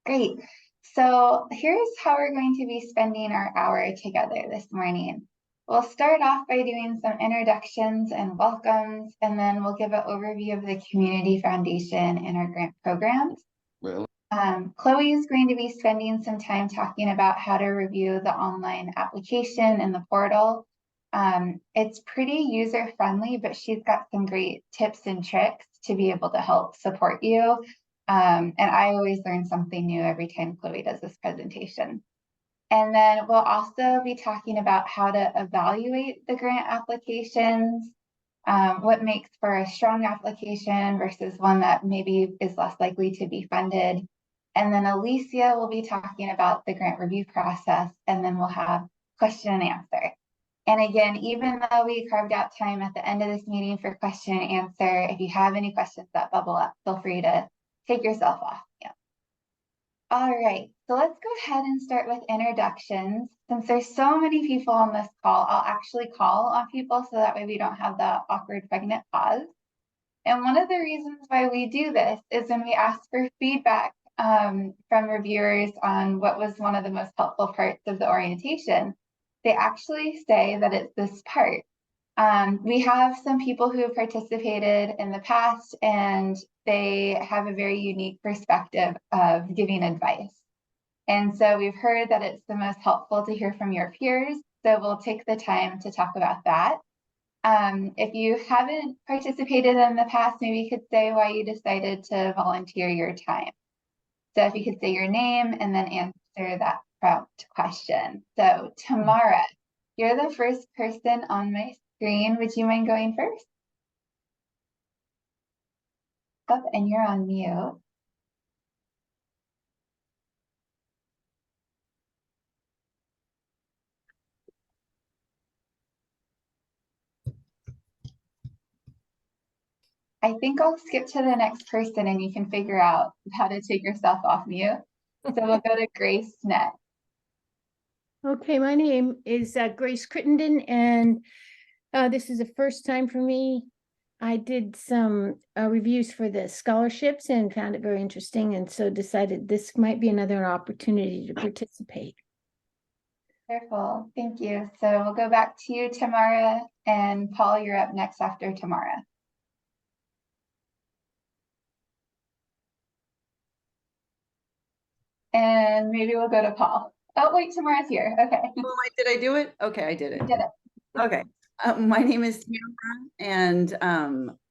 Great. So here's how we're going to be spending our hour together this morning. We'll start off by doing some introductions and welcomes, and then we'll give an overview of the Community Foundation and our grant programs. Well, Chloe is going to be spending some time talking about how to review the online application and the portal. It's pretty user-friendly, but she's got some great tips and tricks to be able to help support you. And I always learn something new every time Chloe does this presentation. And then we'll also be talking about how to evaluate the grant applications, what makes for a strong application versus one that maybe is less likely to be funded. And then Alicia will be talking about the grant review process, and then we'll have question and answer. And again, even though we carved out time at the end of this meeting for question and answer, if you have any questions that bubble up, feel free to take yourself off. Yeah. All right, so let's go ahead and start with introductions. Since there's so many people on this call, I'll actually call on people so that way we don't have the awkward pregnant pause. And one of the reasons why we do this is when we ask for feedback from reviewers on what was one of the most helpful parts of the orientation, they actually say that it's this part. We have some people who have participated in the past, and they have a very unique perspective of giving advice. And so we've heard that it's the most helpful to hear from your peers. So we'll take the time to talk about that. If you haven't participated in the past, maybe you could say why you decided to volunteer your time. So if you could say your name and then answer that prompt question. So Tamara, you're the first person on my screen. Would you mind going first? Up, and you're on mute. I think I'll skip to the next person and you can figure out how to take yourself off mute. So we'll go to Grace next. Okay, my name is Grace Crittenden, and this is the first time for me. I did some reviews for the scholarships and found it very interesting, and so decided this might be another opportunity to participate. Wonderful, thank you. So we'll go back to you, Tamara, and Paul, you're up next after Tamara. And maybe we'll go to Paul. Oh, wait, Tamara's here. Okay. Oh, did I do it? Okay, I did it. You did it. Okay. My name is Tamara, and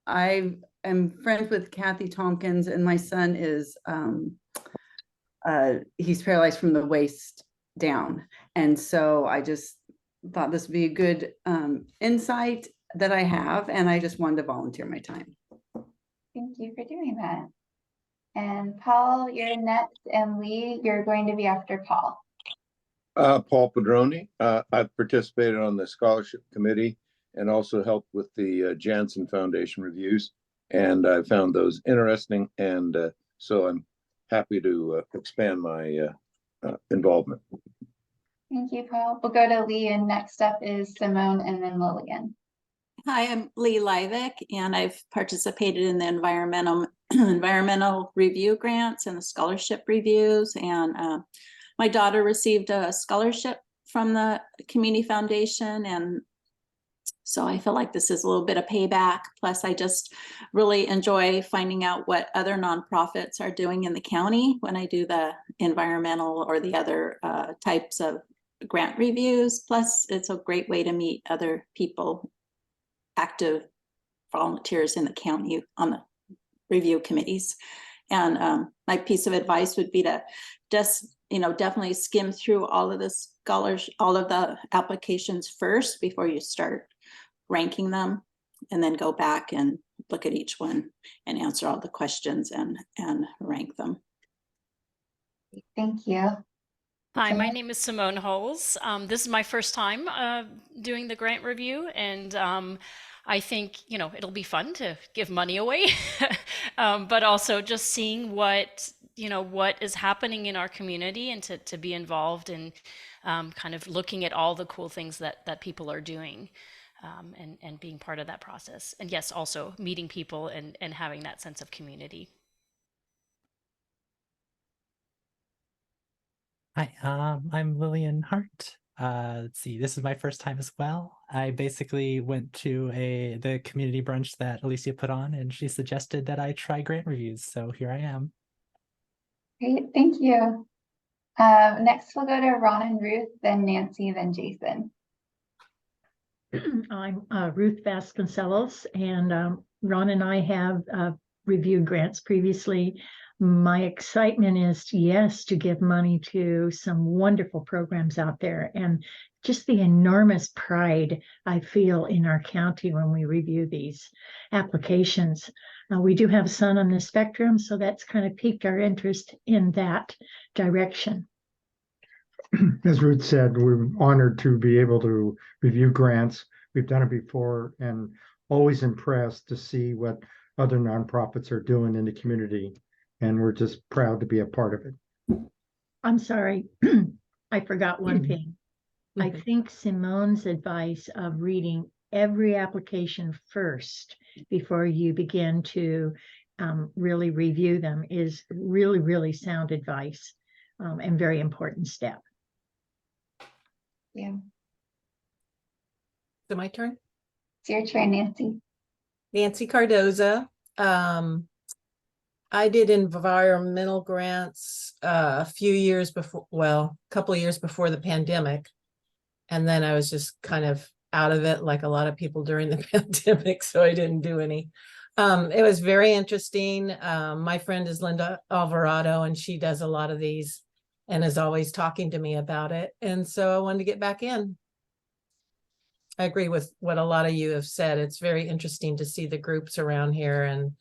I am friends with Kathy Tompkins, and my son is he's paralyzed from the waist down. And so I just thought this would be a good insight that I have, and I just wanted to volunteer my time. Thank you for doing that. And Paul, you're next, and Lee, you're going to be after Paul. Paul Padroni. I've participated on the scholarship committee and also helped with the Janssen Foundation reviews, and I found those interesting, and so I'm happy to expand my involvement. Thank you, Paul. We'll go to Lee, and next up is Simone and then Lillian. Hi, I'm Lee Livick, and I've participated in the environmental review grants and the scholarship reviews. And my daughter received a scholarship from the Community Foundation, and so I feel like this is a little bit of payback. Plus, I just really enjoy finding out what other nonprofits are doing in the county when I do the environmental or the other types of grant reviews. Plus, it's a great way to meet other people, active volunteers in the county on the review committees. And my piece of advice would be to just, definitely skim through all of the applications first before you start ranking them, and then go back and look at each one and answer all the questions and rank them. Thank you. Hi, my name is Simone Holes. This is my first time doing the grant review, and I think, it'll be fun to give money away, but also just seeing what is happening in our community, and to be involved in kind of looking at all the cool things that people are doing, and being part of that process. And yes, also meeting people and having that sense of community. Hi, I'm Lillian Hart. Let's see, this is my first time as well. I basically went to the community brunch that Alicia put on, and she suggested that I try grant reviews, so here I am. Great, thank you. Next we'll go to Ron and Ruth, then Nancy, then Jason. I'm Ruth Vasconcelos, and Ron and I have reviewed grants previously. My excitement is, yes, to give money to some wonderful programs out there, and just the enormous pride I feel in our county when we review these applications. We do have a son on the spectrum, so that's kind of piqued our interest in that direction. As Ruth said, we're honored to be able to review grants. We've done it before and always impressed to see what other nonprofits are doing in the community. And we're just proud to be a part of it. I'm sorry, I forgot one thing. I think Simone's advice of reading every application first before you begin to really review them is really, really sound advice and very important step. Yeah, So my turn. it's your turn, Nancy. Nancy Cardoza. I did environmental grants a few years before, well, a couple of years before the pandemic. And then I was just kind of out of it, like a lot of people during the pandemic, so I didn't do any. It was very interesting. My friend is Linda Alvarado, and she does a lot of these and is always talking to me about it. And so I wanted to get back in. I agree with what a lot of you have said. It's very interesting to see the groups around here and,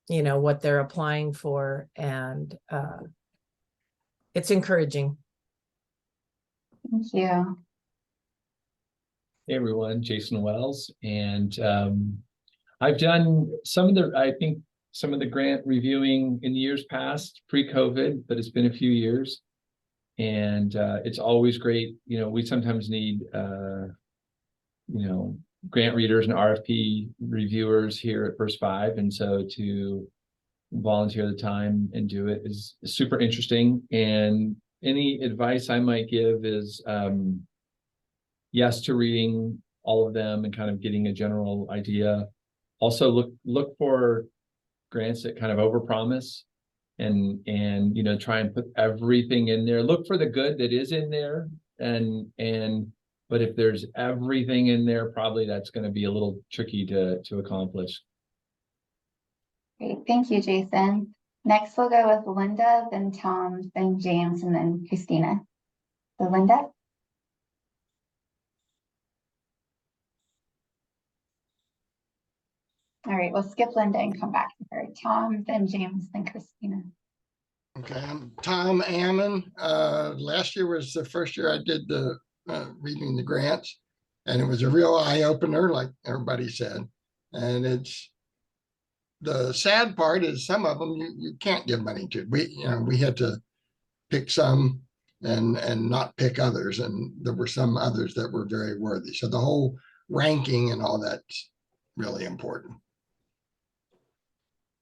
you know, what they're applying for. And it's encouraging. Thank you. Hey everyone, Jason Wells, and I've done some of the grant reviewing in years past, pre-COVID, but it's been a few years, and it's always great. You know, we sometimes need grant readers and RFP reviewers here at First Five, and so to volunteer the time and do it is super interesting. And any advice I might give is yes to reading all of them and kind of getting a general idea. Also look for grants that kind of overpromise and you know, try and put everything in there. Look for the good that is in there, but if there's everything in there, probably that's going to be a little tricky to accomplish. Great, thank you, Jason. Next we'll go with Linda, then Tom, then James, and then Christina. So Linda? All right, we'll skip Linda and come back to her. Tom, then James, then Christina. Okay, I'm Tom Ammon. Last year was the first year I did the reading the grants, and it was a real eye opener, like everybody said. And it's the sad part is some of them you can't give money to. We had to pick some and not pick others, and there were some others that were very worthy. So the whole ranking and all that's really important.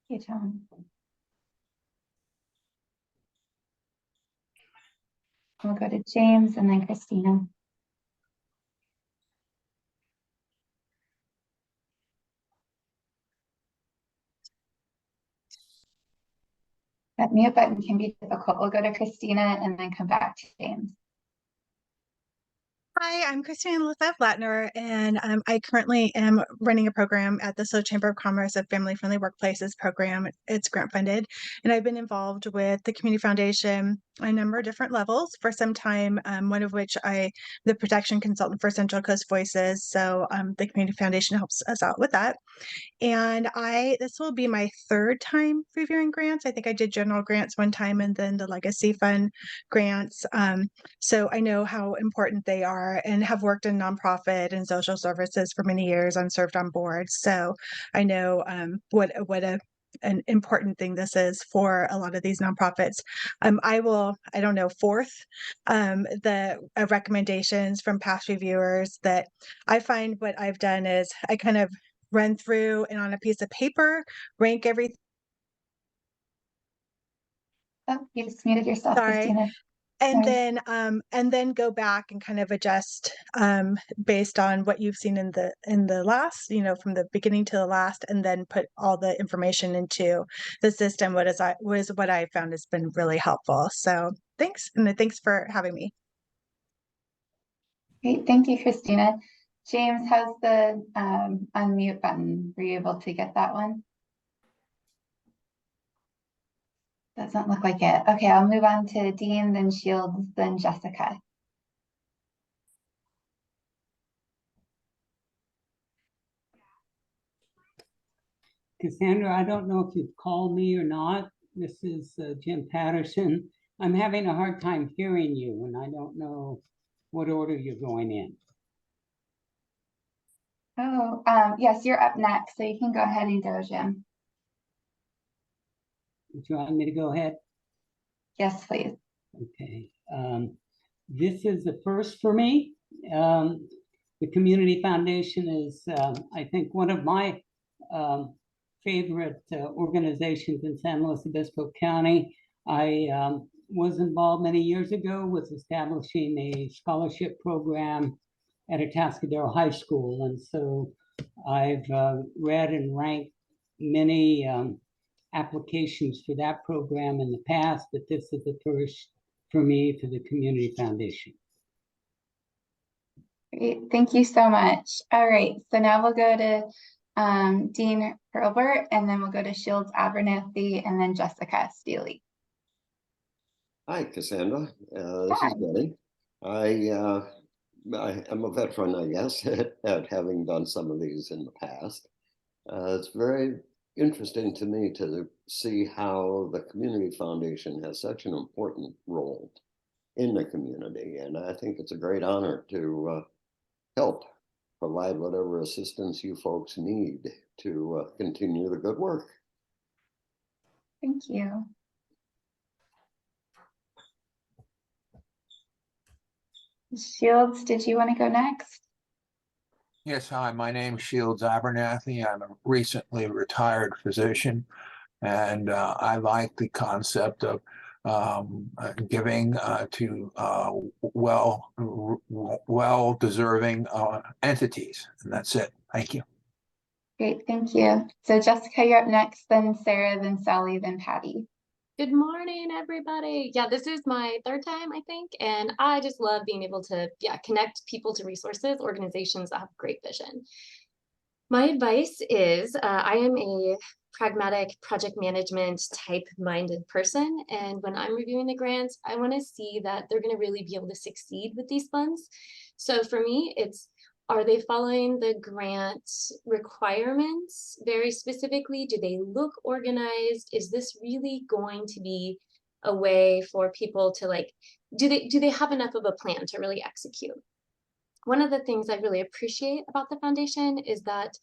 Thank you, Tom. We'll go to James and then Christina. That mute button can be difficult. We'll go to Christina and then come back to James. Hi, I'm Christina Lefebvre Latner, and I currently am running a program at the SO Chamber of Commerce, a family-friendly workplaces program. It's grant funded, and I've been involved with the Community Foundation on a number of different levels for some time, one of which the protection consultant for Central Coast Voices. So the Community Foundation helps us out with that. And this will be my third time reviewing grants. I think I did general grants one time and then the legacy fund grants. So I know how important they are and have worked in nonprofit and social services for many years. I'm served on boards. So I know what an important thing this is for a lot of these nonprofits. I don't know, fourth the recommendations from past reviewers that I find what I've done is I kind of run through and on a piece of paper, rank everything Oh, you just muted yourself, Sorry. Christina. And Sorry. then go back and kind of adjust based on what you've seen in the last, from the beginning to the last, and then put all the information into the system. What I found has been really helpful. So thanks, and thanks for having me. Great, thank you, Christina. James, how's the unmute button? Were you able to get that one? Doesn't look like it. Okay, I'll move on to Dean, then Shields, then Jessica. Cassandra, I don't know if you've called me or not. This is Jim Patterson. I'm having a hard time hearing you, and I don't know what order you're going in. Oh, yes, you're up next, so you can go ahead and go, Jim. Do you want me to go ahead? Yes, please. Okay. This is the first for me. The Community Foundation is, I think, one of my favorite organizations in San Luis Obispo County. I was involved many years ago with establishing a scholarship program at Atascadero High School. And so I've read and ranked many applications for that program in the past, but this is the first for me for the Community Foundation. Great, thank you so much. All right, so now we'll go to Dean Hurlbert, and then we'll go to Shields Abernathy, and then Jessica Steele. Hi, Cassandra. This is Billy. I am a veteran, I guess, at having done some of these in the past. It's very interesting to me to see how the Community Foundation has such an important role in the community. And I think it's a great honor to help provide whatever assistance you folks need to continue the good work. Thank you. Shields, did you want to go next? Yes, hi, my name's Shields Abernathy. I'm a recently retired physician, and I like the concept of giving to well-deserving entities. And that's it. Thank you. Great, thank you. So Jessica, you're up next, then Sarah, then Sally, then Patty. Good morning, everybody. Yeah, this is my third time, I think, and I just love being able to, connect people to resources, organizations that have great vision. My advice is I am a pragmatic project management type minded person, and when I'm reviewing the grants, I want to see that they're going to really be able to succeed with these funds. So for me, it's, are they following the grant requirements very specifically? Do they look organized? Is this really going to be a way for people to do they have enough of a plan to really execute? One of the things I really appreciate about the foundation is that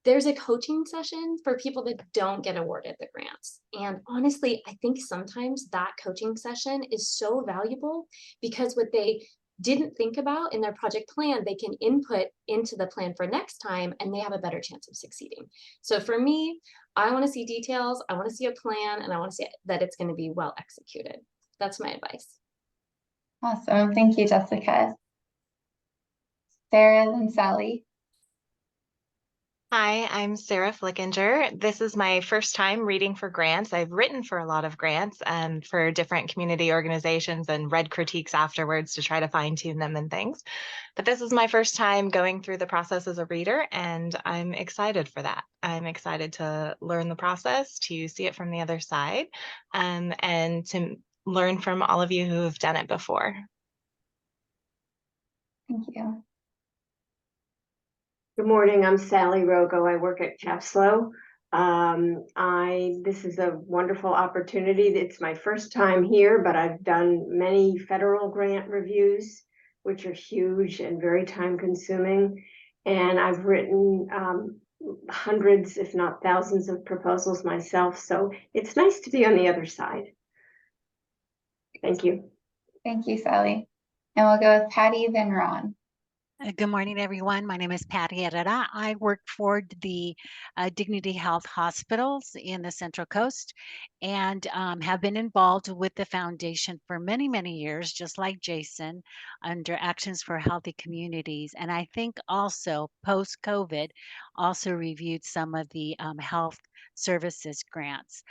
there's a coaching session for people that don't get awarded the grants. And honestly, I think sometimes that coaching session is so valuable because what they didn't think about in their project plan, they can input into the plan for next time, and they have a better chance of succeeding. So for me, I want to see details, I want to see a plan, and I want to see that it's going to be well executed. That's my advice. Awesome, thank you, Jessica. Sarah, then Sally. Hi, I'm Sarah Flickinger. This is my first time reading for grants. I've written for a lot of grants and for different community organizations and read critiques afterwards to try to fine tune them and things. But this is my first time going through the process as a reader, and I'm excited for that. I'm excited to learn the process, to see it from the other side, and to learn from all of you who have done it before. Thank you. Good morning, I'm Sally Rogo. I work at Capslo. This is a wonderful opportunity. It's my first time here, but I've done many federal grant reviews, which are huge and very time consuming. And I've written hundreds, if not thousands of proposals myself. So it's nice to be on the other side. Thank you. Thank you, Sally. And we'll go with Patty, then Ron. Good morning, everyone. My name is Patty Herrera. I work for the Dignity Health Hospitals in the Central Coast and have been involved with the foundation for many, many years, just like Jason, under Actions for Healthy Communities. And I think also post-COVID, also reviewed some of the health services grants.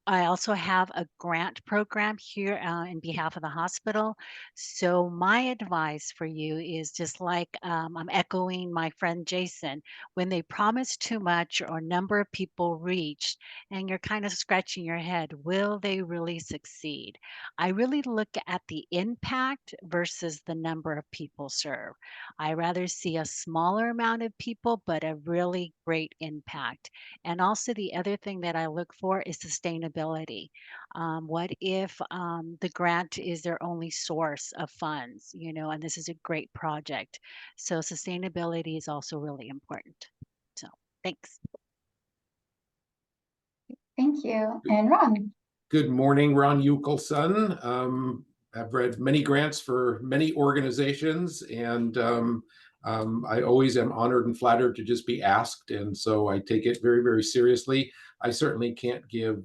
I also have a grant program here in behalf of the hospital. So my advice for you is just like I'm echoing my friend Jason, when they promise too much or number of people reached and you're kind of scratching your head, will they really succeed? I really look at the impact versus the number of people served. I rather see a smaller amount of people, but a really great impact. And also the other thing that I look for is sustainability. What if the grant is their only source of funds, you know, and this is a great project. So sustainability is also really important. So thanks. Thank you. And Ron. Good morning, Ron Ukelson. I've read many grants for many organizations, and I always am honored and flattered to just be asked, and so I take it very, very seriously. I certainly can't give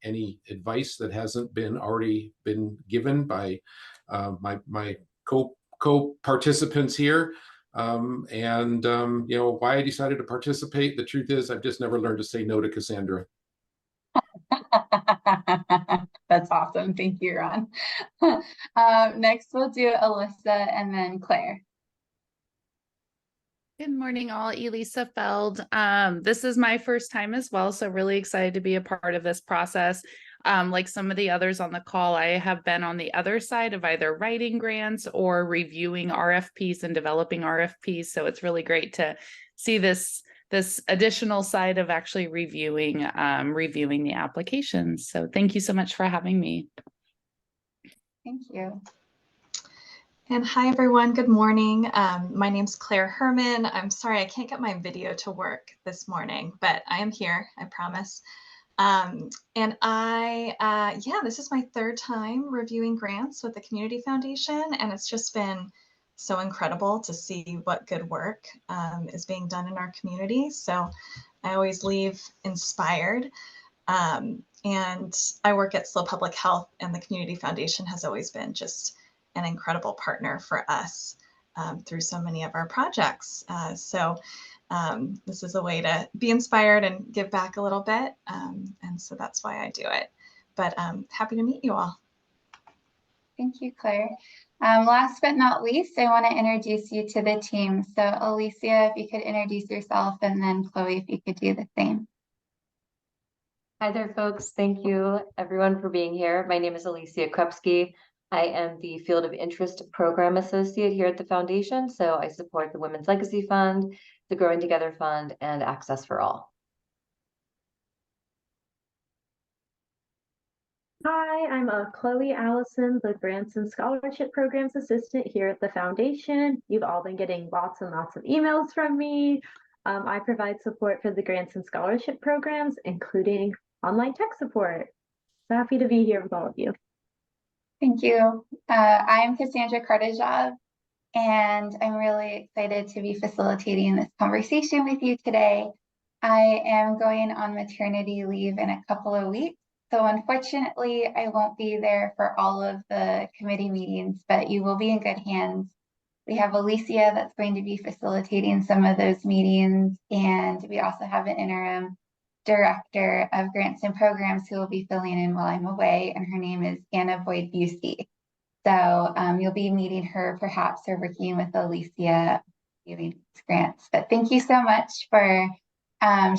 any advice that hasn't already been given by my co-participants here. You know, why I decided to participate, the truth is I've just never learned to say no to Cassandra. That's awesome. Thank you, Ron. Next, we'll do Alyssa and then Claire. Good morning, all. Elisa Feld. This is my first time as well, so really excited to be a part of this process. Like some of the others on the call, I have been on the other side of either writing grants or reviewing RFPs and developing RFPs, so it's really great to see this additional side of actually reviewing the applications. So thank you so much for having me. Thank you. And hi, everyone. Good morning. My name's Claire Herman. I'm sorry I can't get my video to work this morning, but I am here, I promise. And this is my third time reviewing grants with the Community Foundation, and it's just been so incredible to see what good work is being done in our community. So I always leave inspired. And I work at SLO Public Health, and the Community Foundation has always been just an incredible partner for us through so many of our projects. This is a way to be inspired and give back a little bit. And so that's why I do it. But happy to meet you all. Thank you, Claire. Last but not least, I want to introduce you to the team. So Alicia, if you could introduce yourself, and then Chloe, if you could do the same. Hi there, folks. Thank you, everyone, for being here. My name is Alicia Krupski. I am the Field of Interest Program Associate here at the Foundation, so I support the Women's Legacy Fund, the Growing Together Fund, and Access for All. Hi, I'm Chloe Allison, the Grants and Scholarship Programs Assistant here at the Foundation. You've all been getting lots and lots of emails from me. I provide support for the Grants and Scholarship Programs, including online tech support. So happy to be here with all of you. Thank you. I'm Cassandra Kardashev, and I'm really excited to be facilitating this conversation with you today. I am going on maternity leave in a couple of weeks, so unfortunately I won't be there for all of the committee meetings, but you will be in good hands. We have Alicia that's going to be facilitating some of those meetings, and we also have an interim Director of Grants and Programs who will be filling in while I'm away, and her name is Anna Boyd Busey. So you'll be meeting her perhaps, or working with Alicia doing grants. But thank you so much for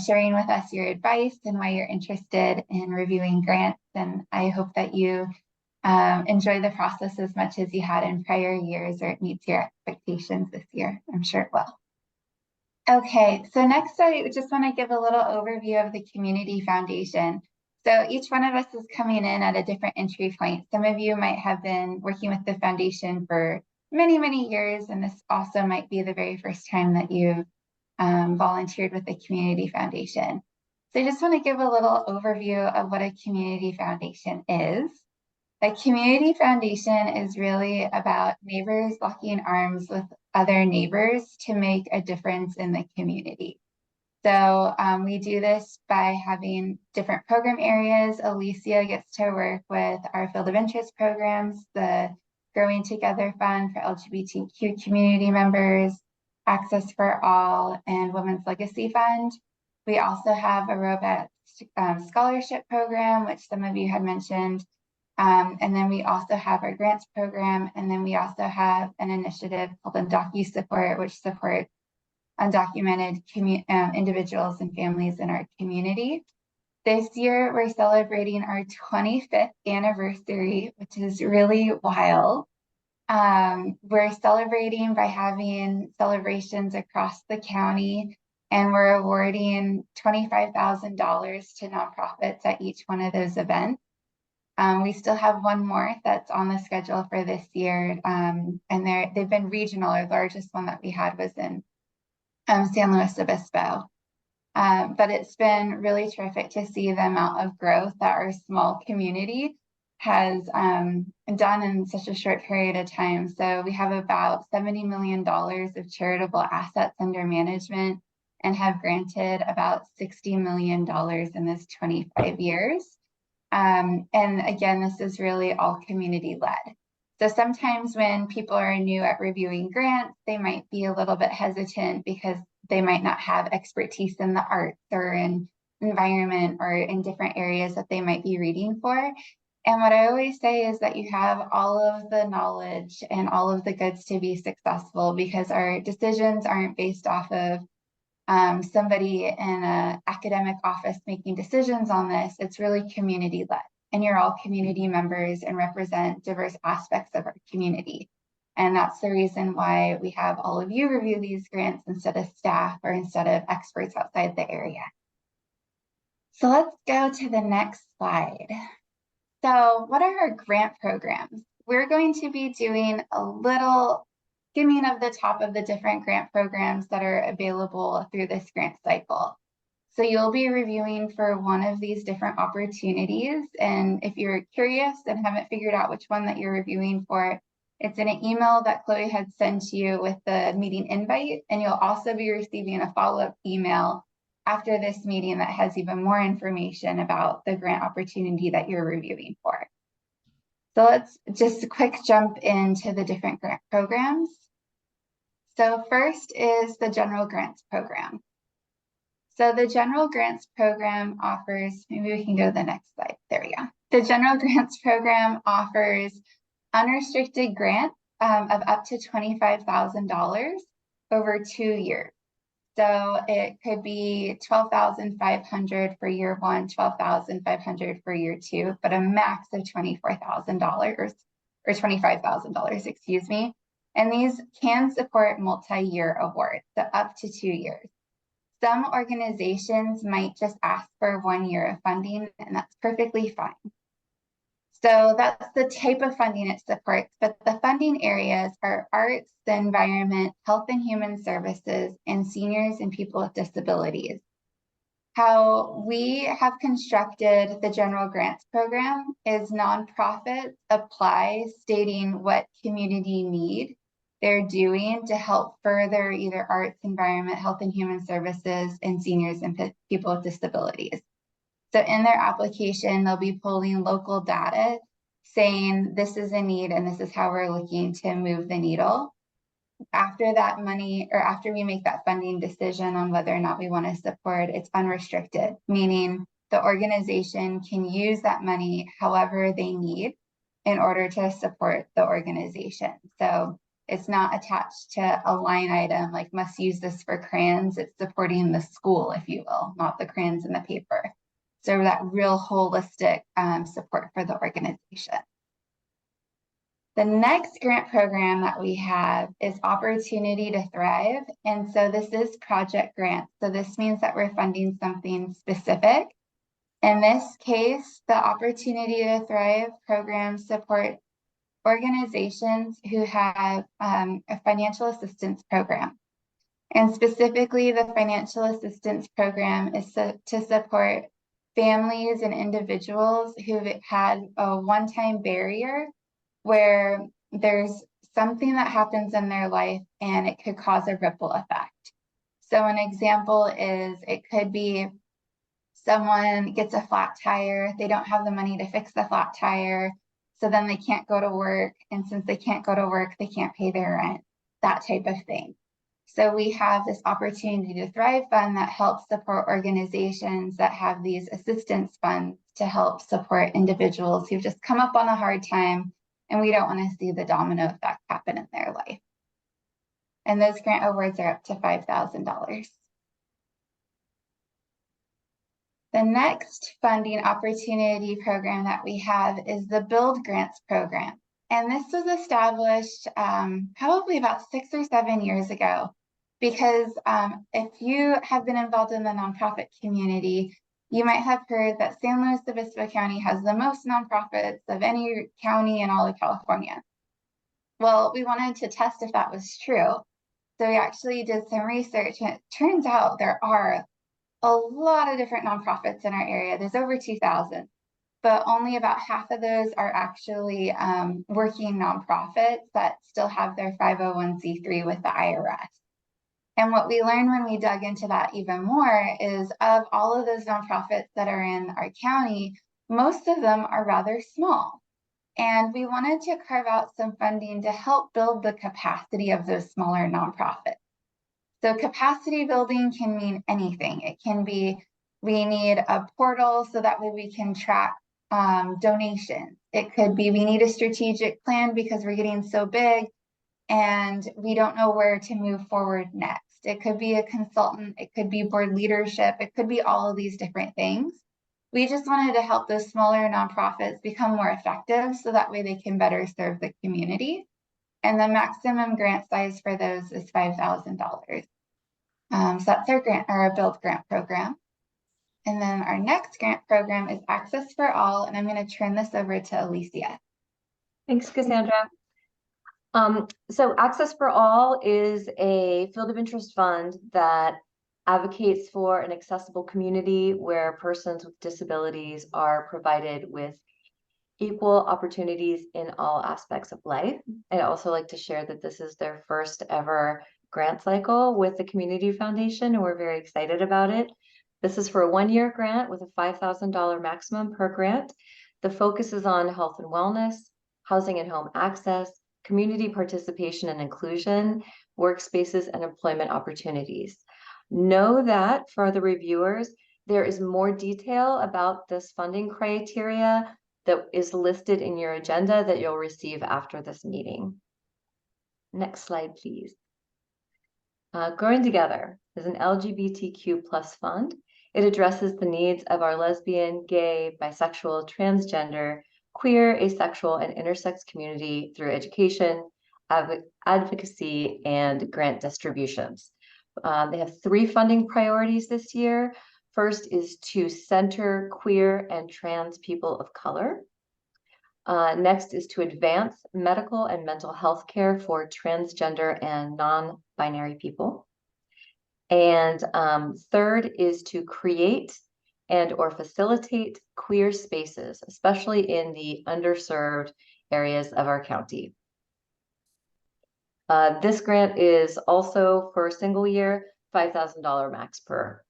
sharing with us your advice and why you're interested in reviewing grants. And I hope that you enjoy the process as much as you had in prior years, or it meets your expectations this year. I'm sure it will. Okay, so next I just want to give a little overview of the Community Foundation. So each one of us is coming in at a different entry point. Some of you might have been working with the foundation for many, many years, and this also might be the very first time that you've volunteered with the Community Foundation. So I just want to give a little overview of what a Community Foundation is. A Community Foundation is really about neighbors locking arms with other neighbors to make a difference in the community. So we do this by having different program areas. Alicia gets to work with our field of interest programs, the Growing Together Fund for LGBTQ community members, Access for All, and Women's Legacy Fund. We also have a robust scholarship program, which some of you had mentioned. And then we also have our grants program. And then we also have an initiative called UndocuSupport, which supports undocumented individuals and families in our community. This year, we're celebrating our 25th anniversary, which is really wild. We're celebrating by having celebrations across the county, and we're awarding $25,000 to nonprofits at each one of those events. We still have one more that's on the schedule for this year, and they've been regional. Our largest one that we had was in San Luis Obispo. But it's been really terrific to see the amount of growth that our small community has done in such a short period of time. So we have about $70 million of charitable assets under management and have granted about $60 million in this 25 years. And again, this is really all community led. So sometimes when people are new at reviewing grants, they might be a little bit hesitant because they might not have expertise in the arts or in environment or in different areas that they might be reading for. And what I always say is that you have all of the knowledge and all of the goods to be successful, because our decisions aren't based off of somebody in an academic office making decisions on this. It's really community led, and you're all community members and represent diverse aspects of our community. And that's the reason why we have all of you review these grants instead of staff or instead of experts outside the area. So let's go to the next slide. So what are our grant programs? We're going to be doing a little skimming of the top of the different grant programs that are available through this grant cycle. So you'll be reviewing for one of these different opportunities. And if you're curious and haven't figured out which one that you're reviewing for, it's in an email that Chloe had sent you with the meeting invite. And you'll also be receiving a follow-up email after this meeting that has even more information about the grant opportunity that you're reviewing for. So let's just a quick jump into the different grant programs. So first is the General Grants Program. So the General Grants Program offers, maybe we can go to the next slide. There we go. The General Grants Program offers unrestricted grants of up to $25,000 over 2 years. So it could be $12,500 for year one, $12,500 for year two, but a max of $24,000 or $25,000, excuse me. And these can support multi-year awards, so up to 2 years. Some organizations might just ask for 1 year of funding, and that's perfectly fine. So that's the type of funding it supports, but the funding areas are arts, the environment, health and human services, and seniors and people with disabilities. How we have constructed the General Grants Program is nonprofits apply stating what community need they're doing to help further either arts, environment, health and human services, and seniors and people with disabilities. So in their application, they'll be pulling local data saying this is a need and this is how we're looking to move the needle. After that money, or after we make that funding decision on whether or not we want to support, it's unrestricted, meaning the organization can use that money however they need in order to support the organization. So it's not attached to a line item like must use this for crayons. It's supporting the school, if you will, not the crayons in the paper. So that real holistic support for the organization. The next grant program that we have is Opportunity to Thrive. And so this is project grants. So this means that we're funding something specific. In this case, the Opportunity to Thrive program support organizations who have a financial assistance program. And specifically, the financial assistance program is to support families and individuals who've had a one-time barrier where there's something that happens in their life and it could cause a ripple effect. So an example is it could be someone gets a flat tire, they don't have the money to fix the flat tire, so then they can't go to work, and since they can't go to work, they can't pay their rent, that type of thing. So we have this Opportunity to Thrive Fund that helps support organizations that have these assistance funds to help support individuals who've just come up on a hard time, and we don't want to see the domino effect happen in their life. And those grant awards are up to $5,000. The next funding opportunity program that we have is the Build Grants program. And this was established probably about 6 or 7 years ago, because if you have been involved in the nonprofit community, you might have heard that San Luis Obispo County has the most nonprofits of any county in all of California. Well, we wanted to test if that was true. So we actually did some research, and it turns out there are a lot of different nonprofits in our area. There's over 2,000, but only about half of those are actually working nonprofits that still have their 501c3 with the IRS. And what we learned when we dug into that even more is of all of those nonprofits that are in our county, most of them are rather small. And we wanted to carve out some funding to help build the capacity of those smaller nonprofits. So capacity building can mean anything. It can be, we need a portal so that way we can track donations. It could be, we need a strategic plan because we're getting so big and we don't know where to move forward next. It could be a consultant, it could be board leadership, it could be all of these different things. We just wanted to help those smaller nonprofits become more effective so that way they can better serve the community. And the maximum grant size for those is $5,000. So that's our grant, our Build Grant program. And then our next grant program is Access for All, and I'm going to turn this over to Alicia. Thanks, Cassandra. So Access for All is a field of interest fund that advocates for an accessible community where persons with disabilities are provided with equal opportunities in all aspects of life. I'd also like to share that this is their first ever grant cycle with the Community Foundation, and we're very excited about it. This is for a 1-year grant with a $5,000 maximum per grant. The focus is on health and wellness, housing and home access, community participation and inclusion, workspaces, and employment opportunities. Know that for the reviewers, there is more detail about this funding criteria that is listed in your agenda that you'll receive after this meeting. Next slide, please. Growing Together is an LGBTQ+ fund. It addresses the needs of our lesbian, gay, bisexual, transgender, queer, asexual, and intersex community through education, advocacy, and grant distributions. They have 3 funding priorities this year. First is to center queer and trans people of color. Next is to advance medical and mental health care for transgender and non-binary people. And third is to create and or facilitate queer spaces, especially in the underserved areas of our county. This grant is also for a single year, $5,000 max per.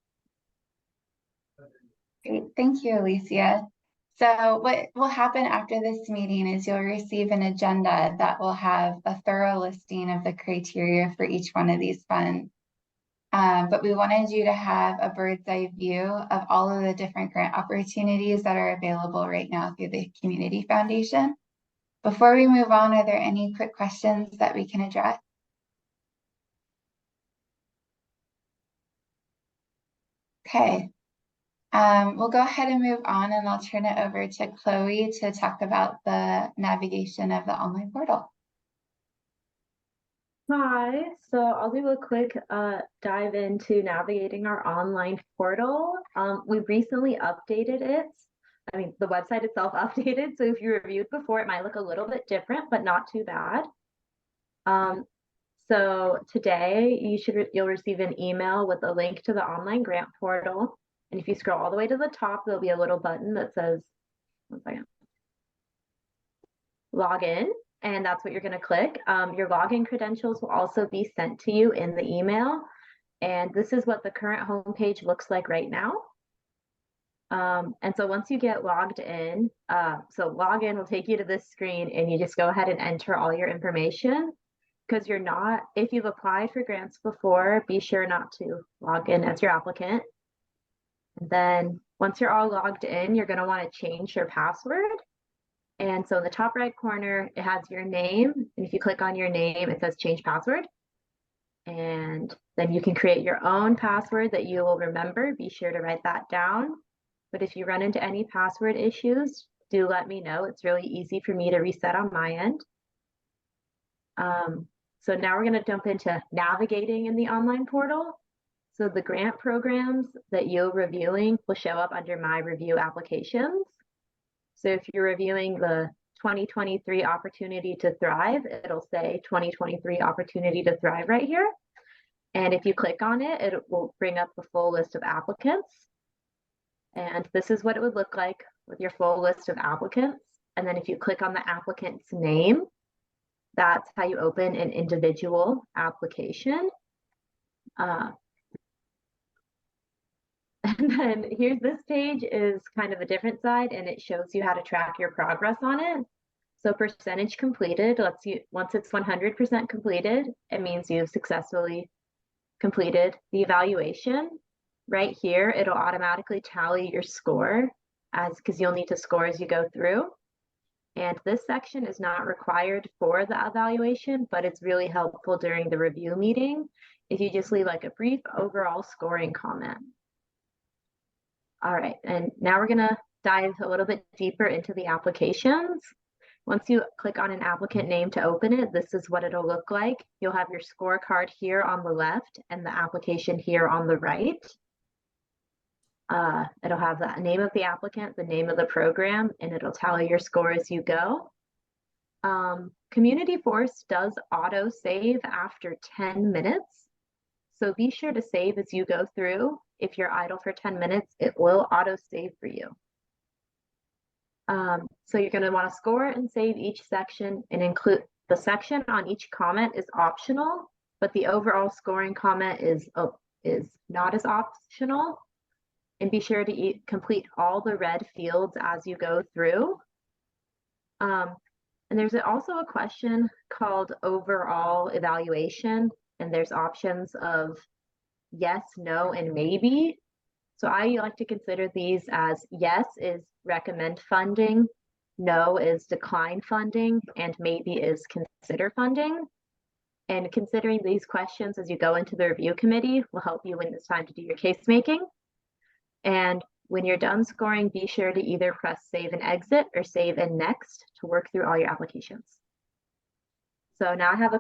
Great, thank you, Alicia. So what will happen after this meeting is you'll receive an agenda that will have a thorough listing of the criteria for each one of these funds. But we wanted you to have a bird's eye view of all of the different grant opportunities that are available right now through the Community Foundation. Before we move on, are there any quick questions that we can address? Okay. We'll go ahead and move on, and I'll turn it over to Chloe to talk about the navigation of the online portal. Hi, so I'll do a quick dive into navigating our online portal. We recently updated it. I mean, the website itself updated, so if you reviewed before, it might look a little bit different, but not too bad. So today you'll receive an email with a link to the online grant portal. And if you scroll all the way to the top, there'll be a little button that says, one second, log in. and that's what you're going to click. Your login credentials will also be sent to you in the email. And this is what the current homepage looks like right now. And so once you get logged in, so login will take you to this screen and you just go ahead and enter all your information. Because you're not, if you've applied for grants before, be sure not to log in as your applicant. And then once you're all logged in, you're going to want to change your password. And so in the top right corner, it has your name. And if you click on your name, it says change password. And then you can create your own password that you will remember. Be sure to write that down. But if you run into any password issues, do let me know. It's really easy for me to reset on my end. So now we're going to jump into navigating in the online portal. So the grant programs that you're reviewing will show up under My Review Applications. So if you're reviewing the 2023 Opportunity to Thrive, it'll say 2023 Opportunity to Thrive right here. And if you click on it, it will bring up the full list of applicants. And this is what it would look like with your full list of applicants. And then if you click on the applicant's name, that's how you open an individual application. And then here's this page is kind of a different side, and it shows you how to track your progress on it. So percentage completed lets you, once it's 100% completed, it means you've successfully completed the evaluation. Right here, it'll automatically tally your score because you'll need to score as you go through. And this section is not required for the evaluation, but it's really helpful during the review meeting if you just leave like a brief overall scoring comment. All right, and now we're gonna dive a little bit deeper into the applications. Once you click on an applicant name to open it, this is what it'll look like. You'll have your scorecard here on the left and the application here on the right. It'll have the name of the applicant, the name of the program, and it'll tally your score as you go. Community Force does auto save after 10 minutes. So be sure to save as you go through. If you're idle for 10 minutes, it will auto save for you. So you're going to want to score and save each section and include the section on each comment is optional, but the overall scoring comment is not as optional. And be sure to complete all the red fields as you go through. And there's also a question called overall evaluation, and there's options of yes, no, and maybe. So I like to consider these as yes is recommend funding, no is decline funding, and maybe is consider funding. And considering these questions as you go into the review committee will help you when it's time to do your case making. And when you're done scoring, be sure to either press save and exit or save and next to work through all your applications. So now I have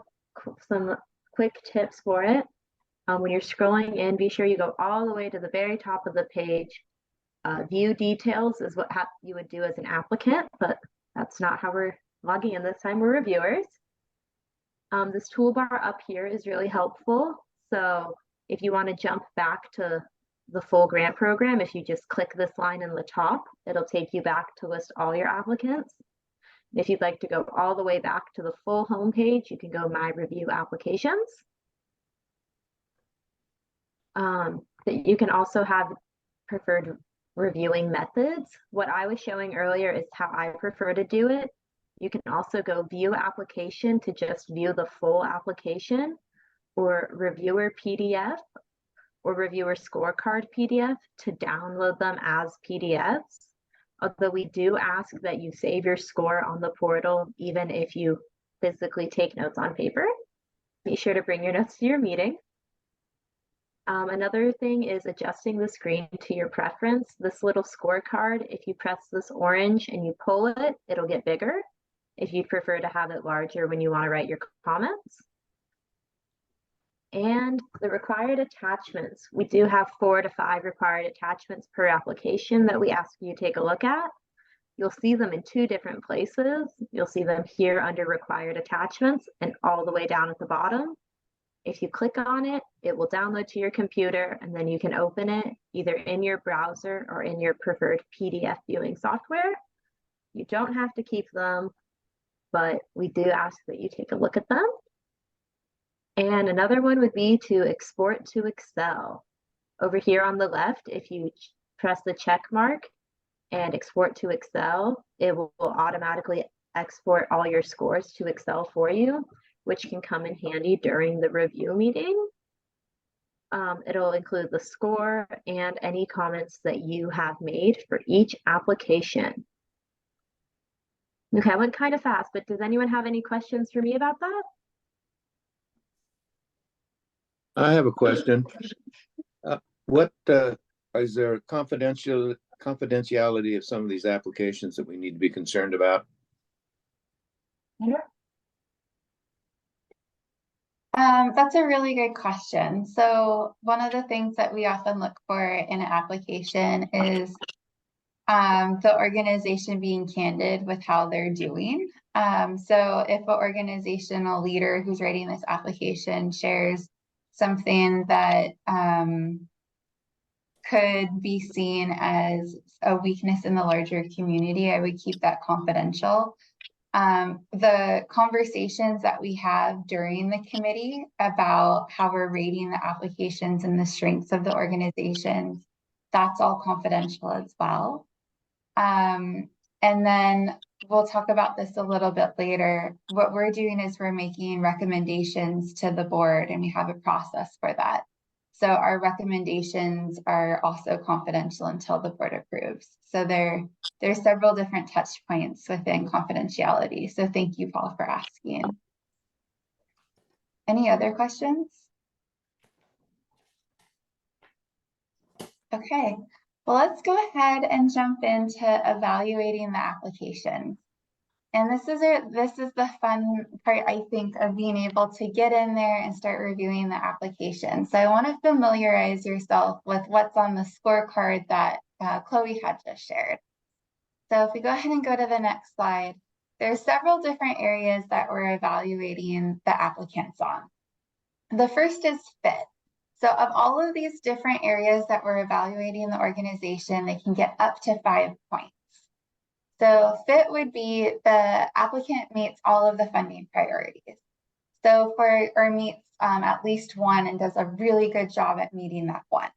some quick tips for it. When you're scrolling in, be sure you go all the way to the very top of the page. View details is what you would do as an applicant, but that's not how we're logging in this time. We're reviewers. This toolbar up here is really helpful. So if you want to jump back to the full grant program, if you just click this line in the top, it'll take you back to list all your applicants. If you'd like to go all the way back to the full homepage, you can go My Review Applications. You can also have preferred reviewing methods. What I was showing earlier is how I prefer to do it. You can also go View Application to just view the full application, or Reviewer PDF, or Reviewer Scorecard PDF to download them as PDFs. Although we do ask that you save your score on the portal, even if you physically take notes on paper. Be sure to bring your notes to your meeting. Another thing is adjusting the screen to your preference. This little scorecard, if you press this orange and you pull it, it'll get bigger. If you'd prefer to have it larger when you want to write your comments. And the required attachments. We do have 4 to 5 required attachments per application that we ask you to take a look at. You'll see them in 2 different places. You'll see them here under required attachments and all the way down at the bottom. If you click on it, it will download to your computer, and then you can open it either in your browser or in your preferred PDF viewing software. You don't have to keep them. but we do ask that you take a look at them. And another one would be to export to Excel. Over here on the left, if you press the check mark and export to Excel, it will automatically export all your scores to Excel for you, which can come in handy during the review meeting. It'll include the score and any comments that you have made for each application. Okay, I went kind of fast, but does anyone have any questions for me about that? I have a question. Is there confidentiality of some of these applications that we need to be concerned about? That's a really good question. So one of the things that we often look for in an application is the organization being candid with how they're doing. So if an organizational leader who's writing this application shares something that could be seen as a weakness in the larger community, I would keep that confidential. The conversations that we have during the committee about how we're rating the applications and the strengths of the organizations, that's all confidential as well. And then we'll talk about this a little bit later. What we're doing is we're making recommendations to the board, and we have a process for that. So our recommendations are also confidential until the board approves. So there's several different touch points within confidentiality. So thank you, Paul, for asking. Any other questions? Okay, well, let's go ahead and jump into evaluating the applications. And this is the fun part, I think, of being able to get in there and start reviewing the application. So I want to familiarize yourself with what's on the scorecard that Chloe had just shared. So if we go ahead and go to the next slide, there's several different areas that we're evaluating the applicants on. The first is fit. So of all of these different areas that we're evaluating the organization, they can get up to 5 points. So fit would be the applicant meets all of the funding priorities. So or meets at least one and does a really good job at meeting that one.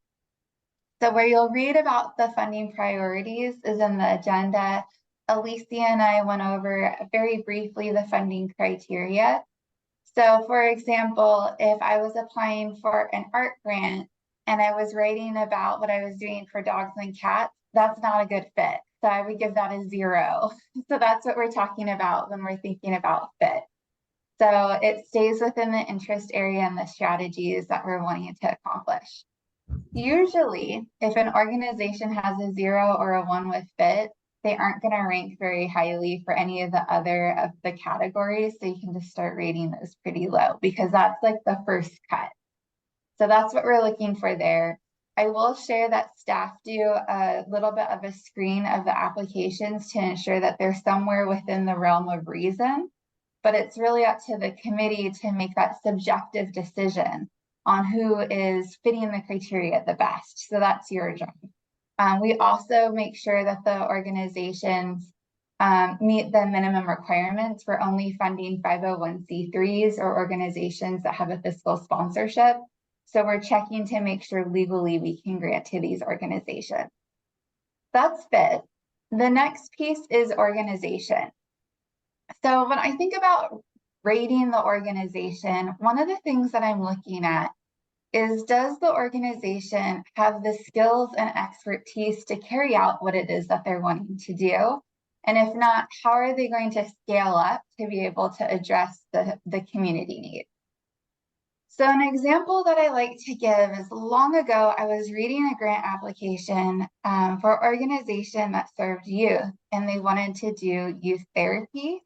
So where you'll read about the funding priorities is in the agenda. Alicia and I went over very briefly the funding criteria. So for example, if I was applying for an art grant and I was writing about what I was doing for dogs and cats, that's not a good fit. So I would give that a 0. So that's what we're talking about when we're thinking about fit. So it stays within the interest area and the strategies that we're wanting to accomplish. Usually, if an organization has a 0 or a 1 with fit, they aren't going to rank very highly for any of the other of the categories. So you can just start rating those pretty low because that's like the first cut. So that's what we're looking for there. I will share that staff do a little bit of a screen of the applications to ensure that they're somewhere within the realm of reason, but it's really up to the committee to make that subjective decision on who is fitting the criteria the best. So that's your job. We also make sure that the organizations meet the minimum requirements for only funding 501c3s or organizations that have a fiscal sponsorship. So we're checking to make sure legally we can grant to these organizations. That's fit. The next piece is organization. So when I think about rating the organization, one of the things that I'm looking at is, does the organization have the skills and expertise to carry out what it is that they're wanting to do? And if not, how are they going to scale up to be able to address the community need? So an example that I like to give is long ago, I was reading a grant application for an organization that served youth, and they wanted to do youth therapy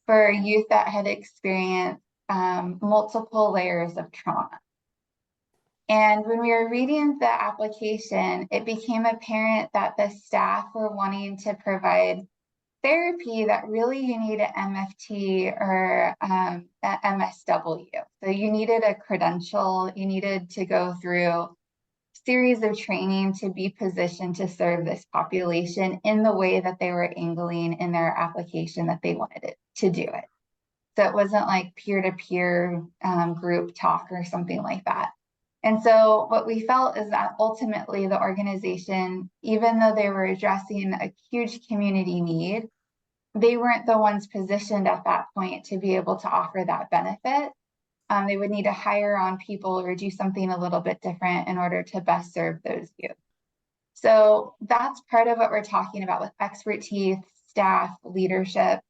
for youth that had experienced multiple layers of trauma. And when we were reading the application, it became apparent that the staff were wanting to provide therapy that really you need an MFT or an MSW. So you needed a credential, you needed to go through a series of training to be positioned to serve this population in the way that they were angling in their application that they wanted it to do it. So it wasn't like peer-to-peer group talk or something like that. And so what we felt is that ultimately the organization, even though they were addressing a huge community need, they weren't the ones positioned at that point to be able to offer that benefit. They would need to hire on people or do something a little bit different in order to best serve those youth. So that's part of what we're talking about with expertise, staff, leadership.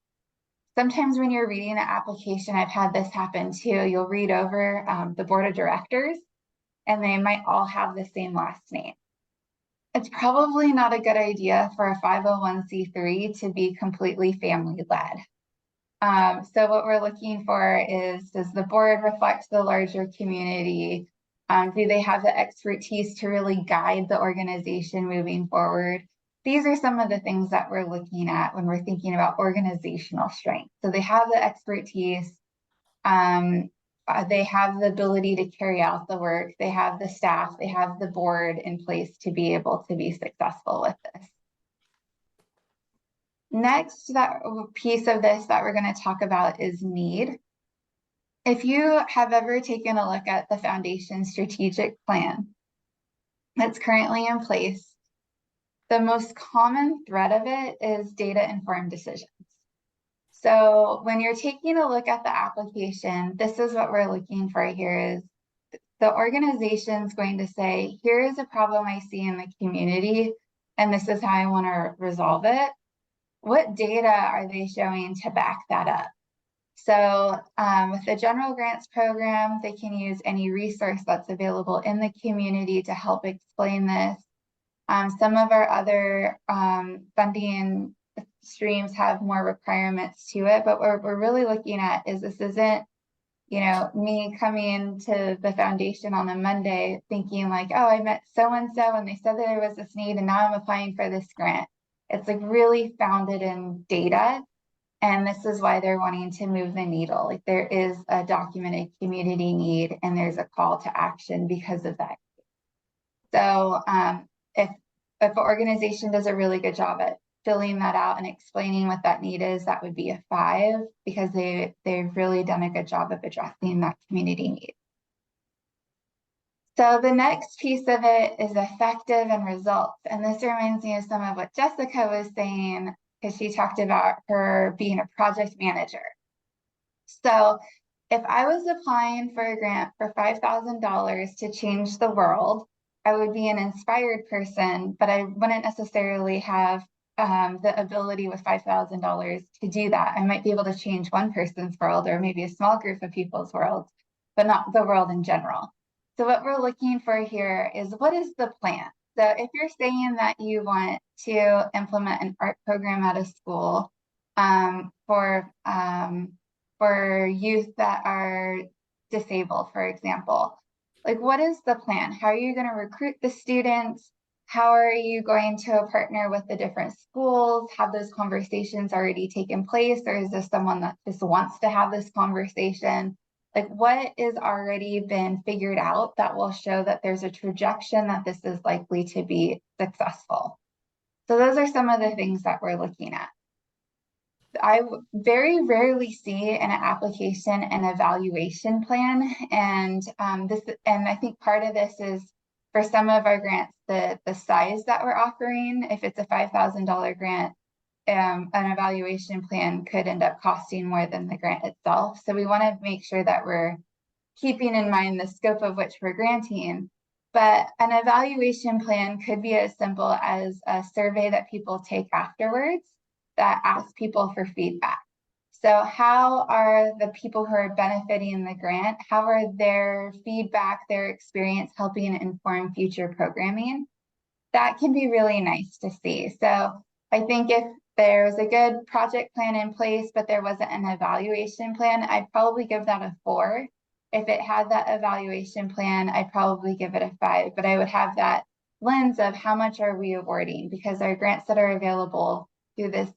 Sometimes when you're reading an application, I've had this happen too. You'll read over the board of directors and they might all have the same last name. It's probably not a good idea for a 501c3 to be completely family-led. So what we're looking for is, does the board reflect the larger community? Do they have the expertise to really guide the organization moving forward? These are some of the things that we're looking at when we're thinking about organizational strength. So they have the expertise, they have the ability to carry out the work, they have the staff, they have the board in place to be able to be successful with this. Next, that piece of this that we're going to talk about is need. If you have ever taken a look at the foundation strategic plan that's currently in place, the most common thread of it is data-informed decisions. So when you're taking a look at the application, this is what we're looking for here is the organization's going to say, here is a problem I see in the community, and this is how I want to resolve it. What data are they showing to back that up? So with the general grants program, they can use any resource that's available in the community to help explain this. Some of our other funding streams have more requirements to it, but what we're really looking at is this isn't, you know, me coming to the foundation on a Monday thinking like, oh, I met so-and-so and they said that there was this need and now I'm applying for this grant. It's like really founded in data. And this is why they're wanting to move the needle. Like there is a documented community need and there's a call to action because of that. So if an organization does a really good job at filling that out and explaining what that need is, that would be a 5 because they've really done a good job of addressing that community need. So the next piece of it is effective and results. And this reminds me of some of what Jessica was saying, because she talked about her being a project manager. So if I was applying for a grant for $5,000 to change the world, I would be an inspired person, but I wouldn't necessarily have the ability with $5,000 to do that. I might be able to change one person's world or maybe a small group of people's worlds, but not the world in general. So what we're looking for here is, what is the plan? So if you're saying that you want to implement an art program at a school for youth that are disabled, for example, like what is the plan? How are you going to recruit the students? How are you going to partner with the different schools? Have those conversations already taken place? Or is this someone that just wants to have this conversation? Like what is already been figured out that will show that there's a trajectory that this is likely to be successful? So those are some of the things that we're looking at. I very rarely see in an application an evaluation plan, and I think part of this is for some of our grants, the size that we're offering. If it's a $5,000 grant, an evaluation plan could end up costing more than the grant itself. So we want to make sure that we're keeping in mind the scope of which we're granting. But an evaluation plan could be as simple as a survey that people take afterwards that asks people for feedback. So how are the people who are benefiting the grant, how are their feedback, their experience helping inform future programming? That can be really nice to see. So I think if there's a good project plan in place, but there wasn't an evaluation plan, I'd probably give that a 4. If it had that evaluation plan, I'd probably give it a 5, but I would have that lens of how much are we awarding, because our grants that are available through this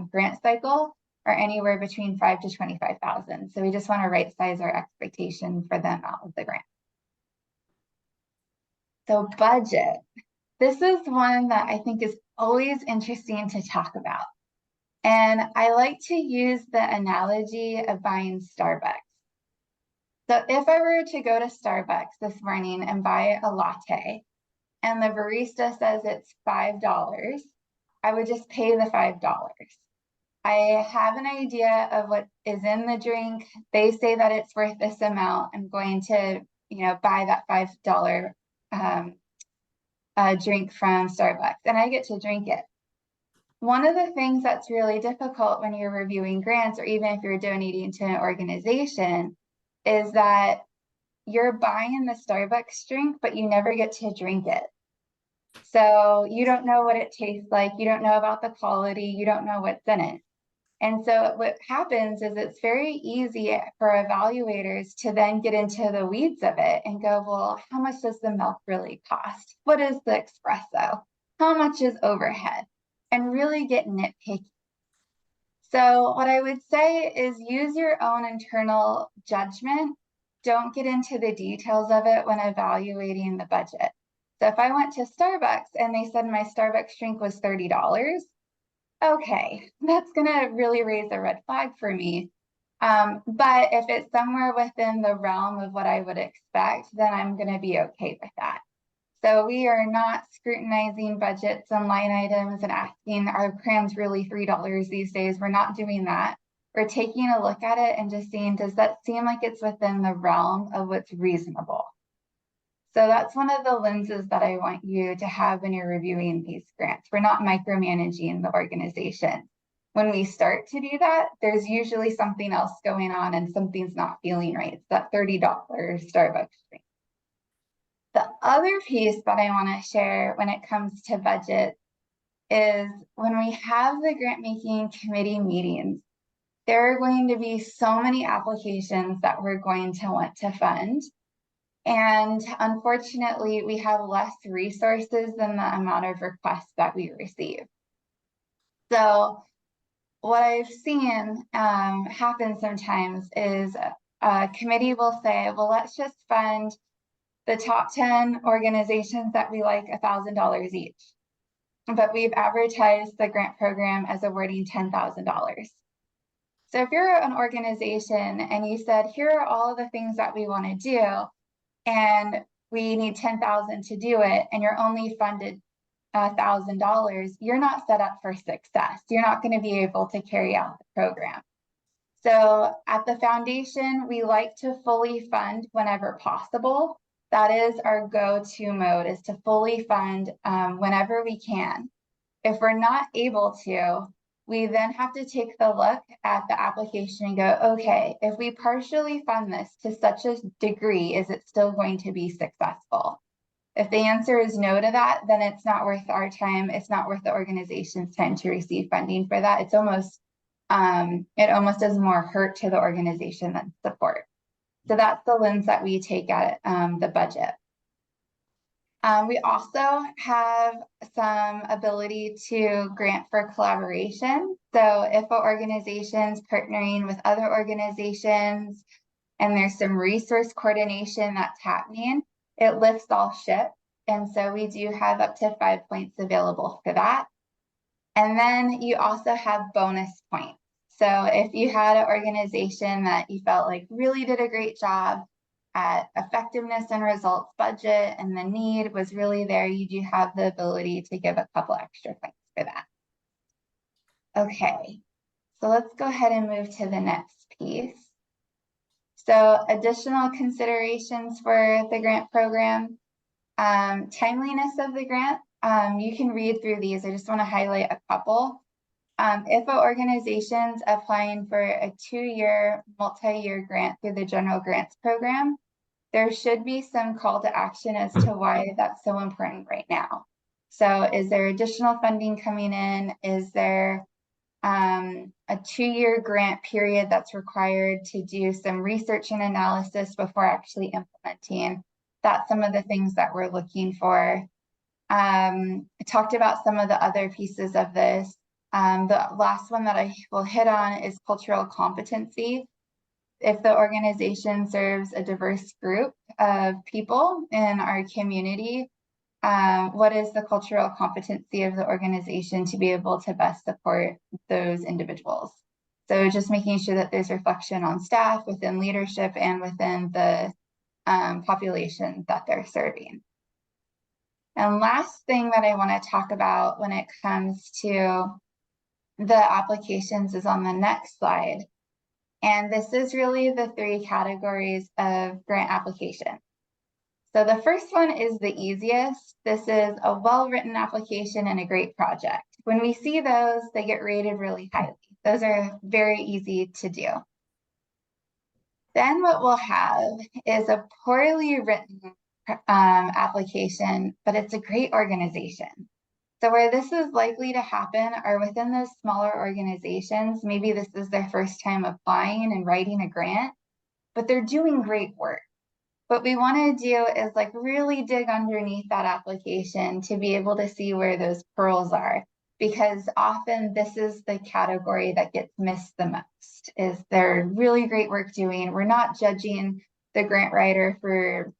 grant cycle are anywhere between 5 to 25,000. So we just want to right size our expectation for the amount of the grant. So budget. This is one that I think is always interesting to talk about. And I like to use the analogy of buying Starbucks. So if I were to go to Starbucks this morning and buy a latte, and the barista says it's $5, I would just pay the $5. I have an idea of what is in the drink. They say that it's worth this amount. I'm going to, buy that $5 drink from Starbucks, and I get to drink it. One of the things that's really difficult when you're reviewing grants, or even if you're donating to an organization, is that you're buying the Starbucks drink, but you never get to drink it. So you don't know what it tastes like. You don't know about the quality. You don't know what's in it. And so what happens is it's very easy for evaluators to then get into the weeds of it and go, well, how much does the milk really cost? What is the espresso? How much is overhead? And really get nitpicky. So what I would say is use your own internal judgment. Don't get into the details of it when evaluating the budget. So if I went to Starbucks and they said my Starbucks drink was $30, okay, that's gonna really raise a red flag for me. But if it's somewhere within the realm of what I would expect, then I'm gonna be okay with that. So we are not scrutinizing budgets and line items and asking, are crayons really $3 these days? We're not doing that. We're taking a look at it and just seeing, does that seem like it's within the realm of what's reasonable? So that's one of the lenses that I want you to have when you're reviewing these grants. We're not micromanaging the organization. When we start to do that, there's usually something else going on and something's not feeling right. It's that $30 Starbucks drink. The other piece that I want to share when it comes to budget is when we have the grant making committee meetings, there are going to be so many applications that we're going to want to fund. And unfortunately, we have less resources than the amount of requests that we receive. So what I've seen happen sometimes is a committee will say, well, let's just fund the top 10 organizations that we like $1,000 each. But we've advertised the grant program as awarding $10,000. So if you're an organization and you said, here are all of the things that we want to do, and we need 10,000 to do it, and you're only funded $1,000, you're not set up for success. You're not going to be able to carry out the program. So at the foundation, we like to fully fund whenever possible. That is our go-to mode, is to fully fund whenever we can. If we're not able to, we then have to take the look at the application and go, okay, if we partially fund this to such a degree, is it still going to be successful? If the answer is no to that, then it's not worth our time. It's not worth the organization's time to receive funding for that. It's almost, it almost does more hurt to the organization than support. So that's the lens that we take at the budget. We also have some ability to grant for collaboration. So if an organization's partnering with other organizations and there's some resource coordination that's happening, it lifts all ships. And so we do have up to 5 points available for that. And then you also have bonus points. So if you had an organization that you felt like really did a great job at effectiveness and results budget, and the need was really there, you do have the ability to give a couple extra points for that. Okay, so let's go ahead and move to the next piece. So additional considerations for the grant program, timeliness of the grant. You can read through these. I just want to highlight a couple. If an organization's applying for a 2-year, multi-year grant through the General Grants Program, there should be some call to action as to why that's so important right now. So is there additional funding coming in? Is there a 2-year grant period that's required to do some research and analysis before actually implementing? That's some of the things that we're looking for. I talked about some of the other pieces of this. The last one that I will hit on is cultural competency. If the organization serves a diverse group of people in our community, What is the cultural competency of the organization to be able to best support those individuals? So just making sure that there's reflection on staff, within leadership, and within the population that they're serving. And last thing that I want to talk about when it comes to the applications is on the next slide. And this is really the 3 categories of grant application. So the first one is the easiest. This is a well-written application and a great project. When we see those, they get rated really highly. Those are very easy to do. Then what we'll have is a poorly written application, but it's a great organization. So where this is likely to happen are within those smaller organizations. Maybe this is their first time applying and writing a grant, but they're doing great work. What we want to do is like really dig underneath that application to be able to see where those pearls are, because often this is the category that gets missed the most, is they're really great work doing. We're not judging the grant writer for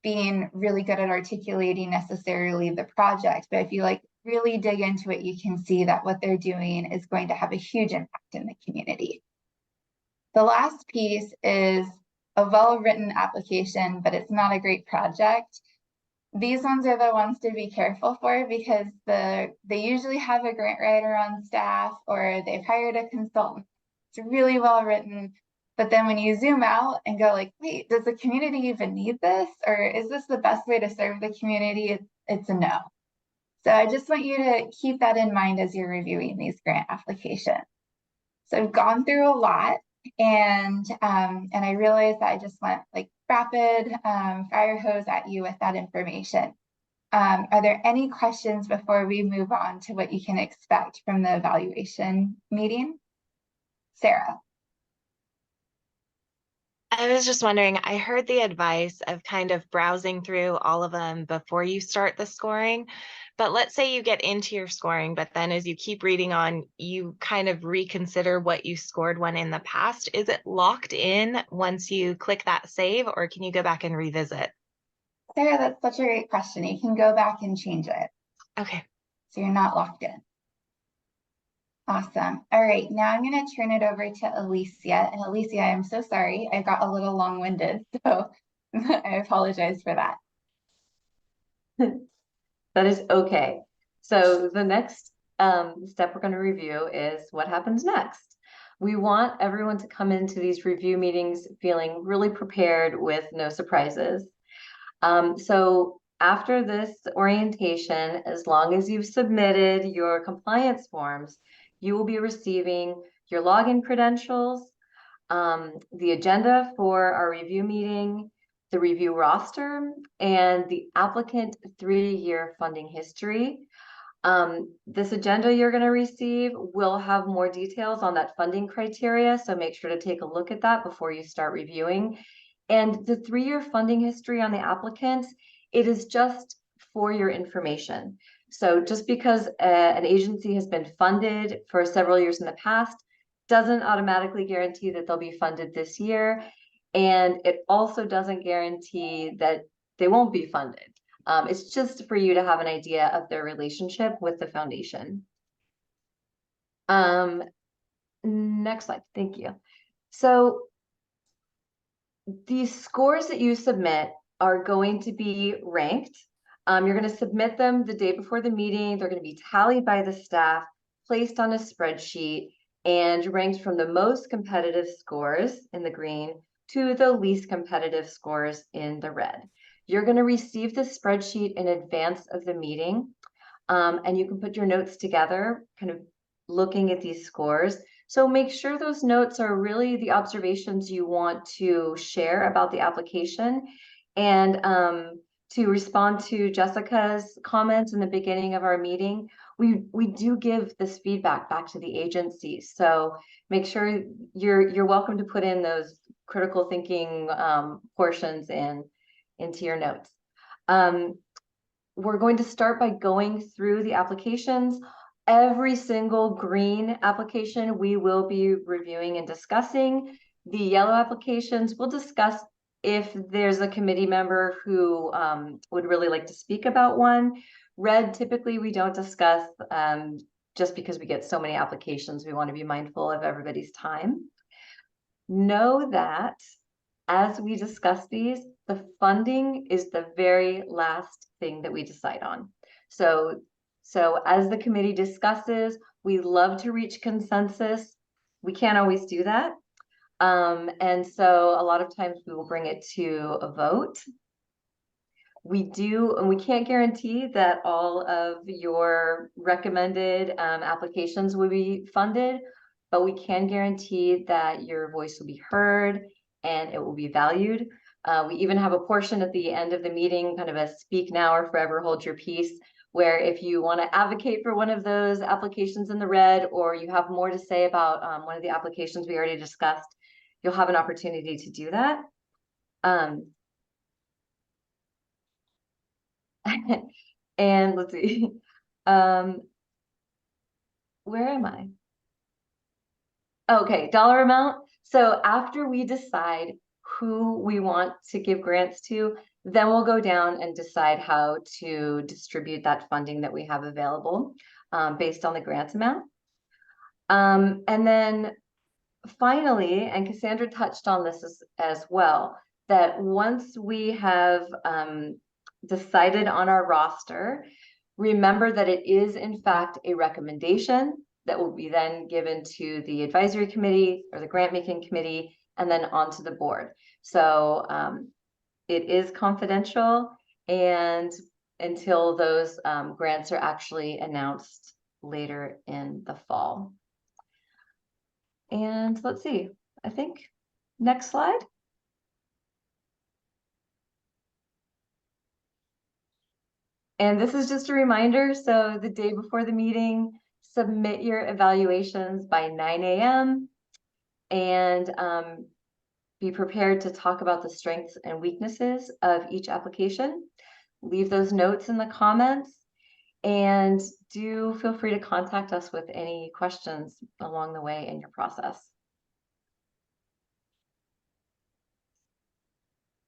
being really good at articulating necessarily the project, but if you like really dig into it, you can see that what they're doing is going to have a huge impact in the community. The last piece is a well-written application, but it's not a great project. These ones are the ones to be careful for, because they usually have a grant writer on staff, or they've hired a consultant. It's really well written, but then when you zoom out and go like, wait, does the community even need this? Or is this the best way to serve the community? It's a no. So I just want you to keep that in mind as you're reviewing these grant applications. So I've gone through a lot, and I realized that I just went like rapid fire hose at you with that information. Are there any questions before we move on to what you can expect from the evaluation meeting? Sarah. I was just wondering, I heard the advice of kind of browsing through all of them before you start the scoring. But let's say you get into your scoring, but then as you keep reading on, you kind of reconsider what you scored when in the past. Is it locked in once you click that save, or can you go back and revisit? Sarah, that's such a great question. You can go back and change it. Okay. So you're not locked in. Awesome. All right, now I'm going to turn it over to Alicia. And Alicia, I'm so sorry. I got a little long-winded, so I apologize for that. That is okay. So the next step we're going to review is what happens next. We want everyone to come into these review meetings feeling really prepared with no surprises. So after this orientation, as long as you've submitted your compliance forms, you will be receiving your login credentials, the agenda for our review meeting, the review roster, and the applicant 3-year funding history. This agenda you're going to receive will have more details on that funding criteria, so make sure to take a look at that before you start reviewing. And the 3-year funding history on the applicants, it is just for your information. So just because an agency has been funded for several years in the past doesn't automatically guarantee that they'll be funded this year. And it also doesn't guarantee that they won't be funded. It's just for you to have an idea of their relationship with the foundation. Next slide, thank you. So these scores that you submit are going to be ranked. You're going to submit them the day before the meeting. They're going to be tallied by the staff, placed on a spreadsheet, and ranked from the most competitive scores in the green to the least competitive scores in the red. You're going to receive the spreadsheet in advance of the meeting, and you can put your notes together, kind of looking at these scores. So make sure those notes are really the observations you want to share about the application. And to respond to Jessica's comments in the beginning of our meeting, we do give this feedback back to the agency. So make sure you're welcome to put in those critical thinking portions into your notes. We're going to start by going through the applications. Every single green application we will be reviewing and discussing. The yellow applications we'll discuss if there's a committee member who would really like to speak about one. Red, typically we don't discuss just because we get so many applications. We want to be mindful of everybody's time. Know that as we discuss these, the funding is the very last thing that we decide on. So as the committee discusses, we love to reach consensus. We can't always do that. And so a lot of times we will bring it to a vote. We do, and we can't guarantee that all of your recommended applications will be funded, but we can guarantee that your voice will be heard and it will be valued. We even have a portion at the end of the meeting, kind of a speak now or forever hold your peace, where if you want to advocate for one of those applications in the red, or you have more to say about one of the applications we already discussed, you'll have an opportunity to do that. And let's see, where am I? Okay, dollar amount. So after we decide who we want to give grants to, then we'll go down and decide how to distribute that funding that we have available based on the grant amount. And then finally, and Cassandra touched on this as well, that once we have decided on our roster, remember that it is in fact a recommendation that will be then given to the advisory committee or the grant making committee and then onto the board. So it is confidential, and until those grants are actually announced later in the fall. And let's see, I think next slide. And this is just a reminder. So the day before the meeting, submit your evaluations by 9 a.m. and be prepared to talk about the strengths and weaknesses of each application. Leave those notes in the comments, and do feel free to contact us with any questions along the way in your process.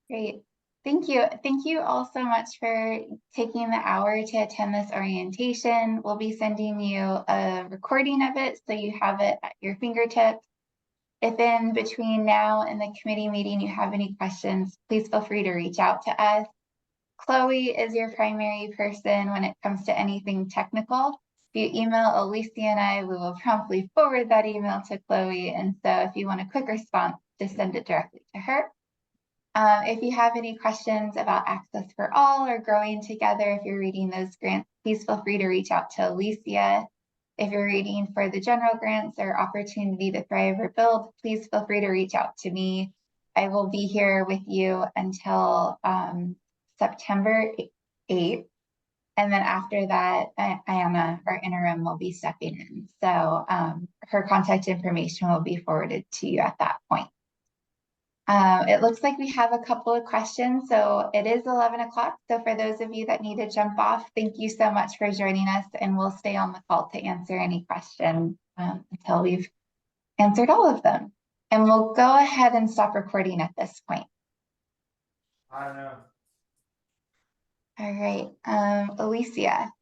Great. Thank you. Thank you all so much for taking the hour to attend this orientation. We'll be sending you a recording of it so you have it at your fingertips. If in between now and the committee meeting you have any questions, please feel free to reach out to us. Chloe is your primary person when it comes to anything technical. If you email Alicia and I, we will promptly forward that email to Chloe. And so if you want a quick response, just send it directly to her. If you have any questions about Access for All or Growing Together, if you're reading those grants, please feel free to reach out to Alicia. If you're reading for the general grants or Opportunity to Thrive or Build, please feel free to reach out to me. I will be here with you until September 8th. And then after that, Ayana, our interim, will be stepping in. So her contact information will be forwarded to you at that point. It looks like we have a couple of questions. So it is 11 o'clock. So for those of you that need to jump off, thank you so much for joining us, and we'll stay on the call to answer any questions until we've answered all of them. And we'll go ahead and stop recording at this point. I don't know. All right, Alicia.